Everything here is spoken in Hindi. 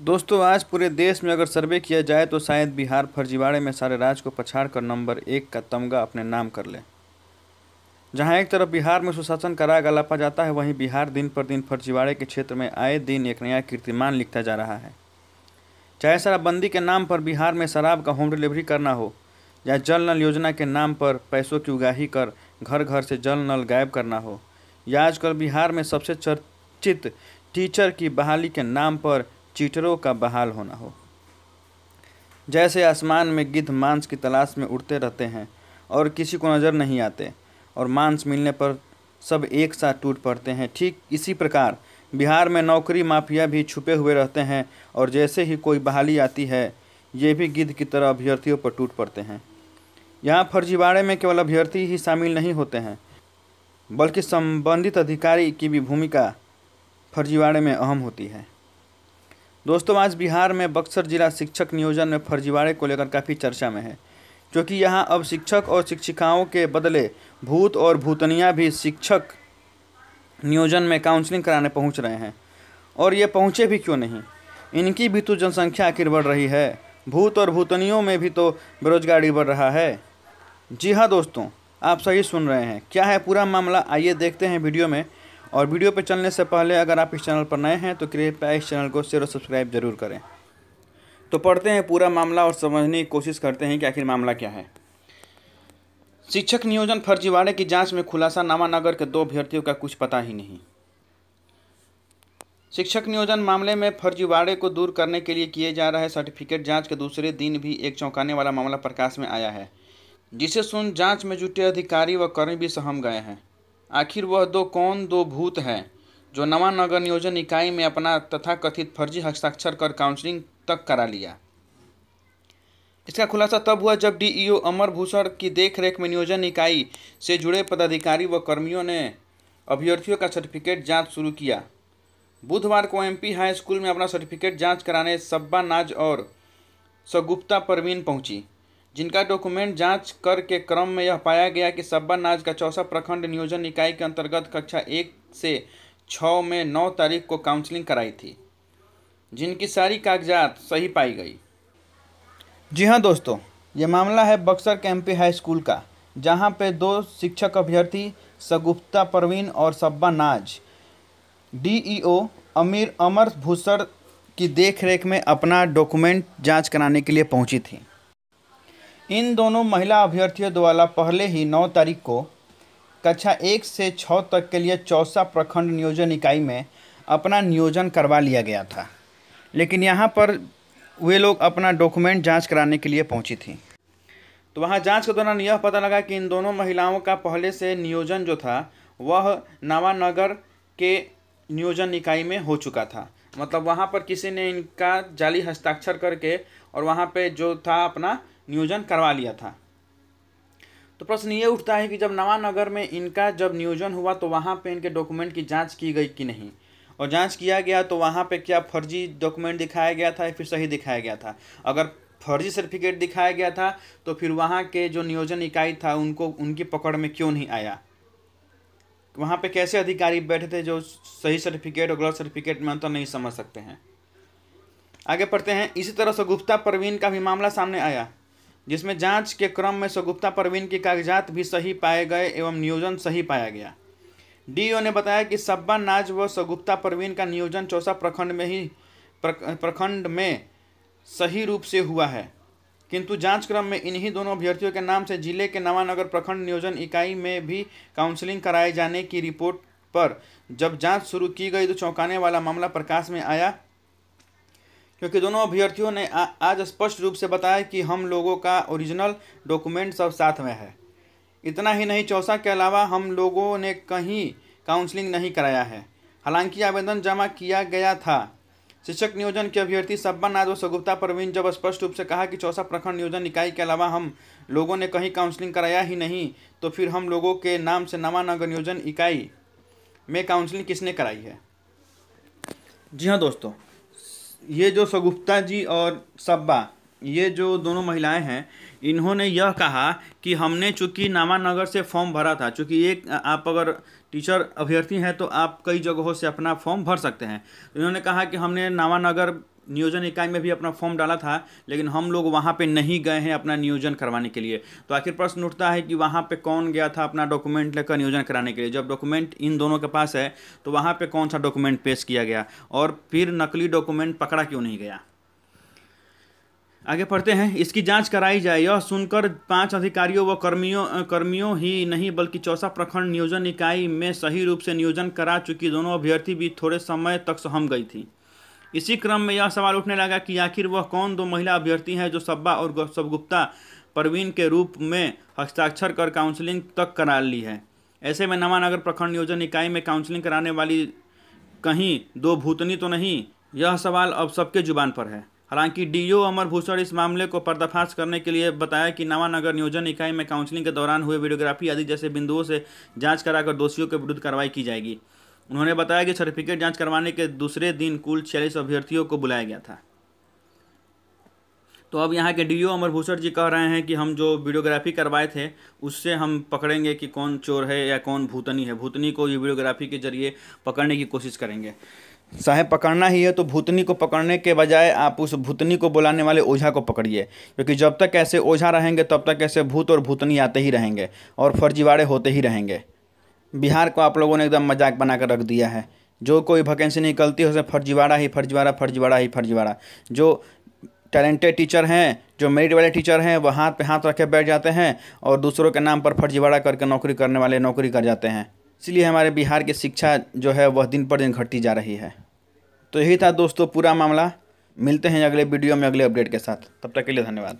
दोस्तों, आज पूरे देश में अगर सर्वे किया जाए तो शायद बिहार फर्जीवाड़े में सारे राज्य को पछाड़कर नंबर 1 का तमगा अपने नाम कर ले। जहां एक तरफ बिहार में सुशासन का राग अलापा जाता है, वहीं बिहार दिन पर दिन फर्जीवाड़े के क्षेत्र में आए दिन एक नया कीर्तिमान लिखता जा रहा है। चाहे शराबबंदी के नाम पर बिहार में शराब का होम डिलीवरी करना हो, या जल नल योजना के नाम पर पैसों की उगाही कर घर घर से जल नल गायब करना हो, या आजकल बिहार में सबसे चर्चित टीचर की बहाली के नाम पर चीटरों का बहाल होना हो। जैसे आसमान में गिद्ध मांस की तलाश में उड़ते रहते हैं और किसी को नज़र नहीं आते, और मांस मिलने पर सब एक साथ टूट पड़ते हैं, ठीक इसी प्रकार बिहार में नौकरी माफिया भी छुपे हुए रहते हैं, और जैसे ही कोई बहाली आती है, ये भी गिद्ध की तरह अभ्यर्थियों पर टूट पड़ते हैं। यहाँ फर्जीवाड़े में केवल अभ्यर्थी ही शामिल नहीं होते हैं, बल्कि संबंधित अधिकारी की भी भूमिका फर्जीवाड़े में अहम होती है। दोस्तों, आज बिहार में बक्सर जिला शिक्षक नियोजन में फर्जीवाड़े को लेकर काफ़ी चर्चा में है, क्योंकि यहाँ अब शिक्षक और शिक्षिकाओं के बदले भूत और भूतनियाँ भी शिक्षक नियोजन में काउंसलिंग कराने पहुँच रहे हैं। और ये पहुँचे भी क्यों नहीं, इनकी भी तो जनसंख्या आखिर बढ़ रही है। भूत और भूतनियों में भी तो बेरोजगारी बढ़ रहा है। जी हाँ दोस्तों, आप सही सुन रहे हैं। क्या है पूरा मामला, आइए देखते हैं वीडियो में। और वीडियो पर चलने से पहले अगर आप इस चैनल पर नए हैं तो कृपया इस चैनल को शेयर और सब्सक्राइब जरूर करें। तो पढ़ते हैं पूरा मामला और समझने की कोशिश करते हैं कि आखिर मामला क्या है। शिक्षक नियोजन फर्जीवाड़े की जांच में खुलासा, नामानगर के 2 अभ्यर्थियों का कुछ पता ही नहीं। शिक्षक नियोजन मामले में फर्जीवाड़े को दूर करने के लिए किए जा रहे सर्टिफिकेट जांच के दूसरे दिन भी एक चौंकाने वाला मामला प्रकाश में आया है, जिसे सुन जांच में जुटे अधिकारी व कर्मी भी सहम गए हैं। आखिर वह दो भूत हैं जो नवानगर नियोजन इकाई में अपना तथाकथित फर्जी हस्ताक्षर कर काउंसलिंग तक करा लिया। इसका खुलासा तब हुआ जब डीईओ अमर भूषण की देखरेख में नियोजन इकाई से जुड़े पदाधिकारी व कर्मियों ने अभ्यर्थियों का सर्टिफिकेट जांच शुरू किया। बुधवार को एमपी हाई स्कूल में अपना सर्टिफिकेट जांच कराने सब्बा नाज और सगुप्ता परवीन पहुंची, जिनका डॉक्यूमेंट जांच कर के क्रम में यह पाया गया कि सब्बा नाज का चौसा प्रखंड नियोजन इकाई के अंतर्गत कक्षा 1 से 6 में 9 तारीख को काउंसलिंग कराई थी, जिनकी सारी कागजात सही पाई गई। जी हाँ दोस्तों, ये मामला है बक्सर के एमपी हाई स्कूल का, जहाँ पे 2 शिक्षक अभ्यर्थी सगुप्ता परवीन और सब्बा नाज डीईओ अमर भूषण की देखरेख में अपना डॉक्यूमेंट जांच कराने के लिए पहुंची थी। इन दोनों महिला अभ्यर्थियों द्वारा पहले ही 9 तारीख को कक्षा 1 से 6 तक के लिए चौसा प्रखंड नियोजन इकाई में अपना नियोजन करवा लिया गया था, लेकिन यहाँ पर वे लोग अपना डॉक्यूमेंट जांच कराने के लिए पहुंची थी। तो वहाँ जांच के दौरान यह पता लगा कि इन दोनों महिलाओं का पहले से नियोजन जो था वह नवानगर के नियोजन इकाई में हो चुका था। मतलब वहाँ पर किसी ने इनका जाली हस्ताक्षर करके और वहाँ पे जो था अपना नियोजन करवा लिया था। तो प्रश्न ये उठता है कि जब नवानगर में इनका जब नियोजन हुआ तो वहाँ पे इनके डॉक्यूमेंट की जांच की गई कि नहीं, और जांच किया गया तो वहाँ पे क्या फर्जी डॉक्यूमेंट दिखाया गया था या फिर सही दिखाया गया था। अगर फर्जी सर्टिफिकेट दिखाया गया था तो फिर वहाँ के जो नियोजन इकाई था उनको उनकी पकड़ में क्यों नहीं आया। वहाँ पे कैसे अधिकारी बैठे थे जो सही सर्टिफिकेट और गलत सर्टिफिकेट में अंतर नहीं समझ सकते हैं। आगे पढ़ते हैं। इसी तरह सगुप्ता परवीन का भी मामला सामने आया, जिसमें जांच के क्रम में सगुप्ता परवीन के कागजात भी सही पाए गए एवं नियोजन सही पाया गया। डीईओ ने बताया कि सब्बा नाज व सगुप्ता परवीन का नियोजन चौसा प्रखंड में सही रूप से हुआ है, किंतु जांच क्रम में इन्हीं दोनों अभ्यर्थियों के नाम से जिले के नवानगर प्रखंड नियोजन इकाई में भी काउंसलिंग कराए जाने की रिपोर्ट पर जब जांच शुरू की गई तो चौंकाने वाला मामला प्रकाश में आया, क्योंकि दोनों अभ्यर्थियों ने आज स्पष्ट रूप से बताया कि हम लोगों का ओरिजिनल डॉक्यूमेंट सब साथ में है। इतना ही नहीं, चौसा के अलावा हम लोगों ने कहीं काउंसलिंग नहीं कराया है। हालांकि आवेदन जमा किया गया था। शिक्षक नियोजन के अभ्यर्थी सब्बा नाज व सगुप्ता परवीन जब स्पष्ट रूप से कहा कि चौसा प्रखंड नियोजन इकाई के अलावा हम लोगों ने कहीं काउंसलिंग कराया ही नहीं, तो फिर हम लोगों के नाम से नवानगर नियोजन इकाई में काउंसलिंग किसने कराई है। जी हाँ दोस्तों, ये जो सगुप्ता जी और सब्बा, ये जो दोनों महिलाएं हैं, इन्होंने यह कहा कि हमने चूँकि नामानगर से फॉर्म भरा था, चूँकि एक आप अगर टीचर अभ्यर्थी हैं तो आप कई जगहों से अपना फॉर्म भर सकते हैं। तो इन्होंने कहा कि हमने नामानगर नियोजन इकाई में भी अपना फॉर्म डाला था, लेकिन हम लोग वहाँ पे नहीं गए हैं अपना नियोजन करवाने के लिए। तो आखिर प्रश्न उठता है कि वहाँ पे कौन गया था अपना डॉक्यूमेंट लेकर नियोजन कराने के लिए। जब डॉक्यूमेंट इन दोनों के पास है तो वहाँ पे कौन सा डॉक्यूमेंट पेश किया गया, और फिर नकली डॉक्यूमेंट पकड़ा क्यों नहीं गया। आगे पढ़ते हैं। इसकी जांच कराई जाए। यह सुनकर 5 अधिकारियों व कर्मियों ही नहीं बल्कि चौसा प्रखंड नियोजन इकाई में सही रूप से नियोजन करा चुकी दोनों अभ्यर्थी भी थोड़े समय तक सहम गई थी। इसी क्रम में यह सवाल उठने लगा कि आखिर वह कौन 2 महिला अभ्यर्थी हैं जो सब्बा और सबगुप्ता परवीन के रूप में हस्ताक्षर कर काउंसलिंग तक करा ली है। ऐसे में नवानगर प्रखंड नियोजन इकाई में काउंसलिंग कराने वाली कहीं 2 भूतनी तो नहीं, यह सवाल अब सबके जुबान पर है। हालांकि डीओ अमर भूषण इस मामले को पर्दाफाश करने के लिए बताया कि नवानगर नियोजन इकाई में काउंसलिंग के दौरान हुए वीडियोग्राफी आदि जैसे बिंदुओं से जांच कराकर दोषियों के विरुद्ध कार्रवाई की जाएगी। उन्होंने बताया कि सर्टिफिकेट जांच करवाने के दूसरे दिन कुल 46 अभ्यर्थियों को बुलाया गया था। तो अब यहाँ के डीओ अमर भूषण जी कह रहे हैं कि हम जो वीडियोग्राफी करवाए थे उससे हम पकड़ेंगे कि कौन चोर है या कौन भूतनी है। भूतनी को ये वीडियोग्राफी के जरिए पकड़ने की कोशिश करेंगे। साहब, पकड़ना ही है तो भूतनी को पकड़ने के बजाय आप उस भूतनी को बुलाने वाले ओझा को पकड़िए, क्योंकि जब तक ऐसे ओझा रहेंगे तब तक ऐसे भूत और भूतनी आते ही रहेंगे और फर्जीवाड़े होते ही रहेंगे। बिहार को आप लोगों ने एकदम मजाक बना कर रख दिया है। जो कोई वैकेंसी निकलती है उसे फर्जीवाड़ा ही फर्जीवाड़ा, फर्जीवाड़ा ही फर्जीवाड़ा। जो टैलेंटेड टीचर हैं, जो मेरिट वाले टीचर हैं, वो हाथ पे हाथ रखे बैठ जाते हैं और दूसरों के नाम पर फर्जीवाड़ा करके नौकरी करने वाले नौकरी कर जाते हैं। इसलिए हमारे बिहार की शिक्षा जो है वह दिन पर दिन घटती जा रही है। तो यही था दोस्तों पूरा मामला। मिलते हैं अगले वीडियो में अगले अपडेट के साथ। तब तक के लिए धन्यवाद।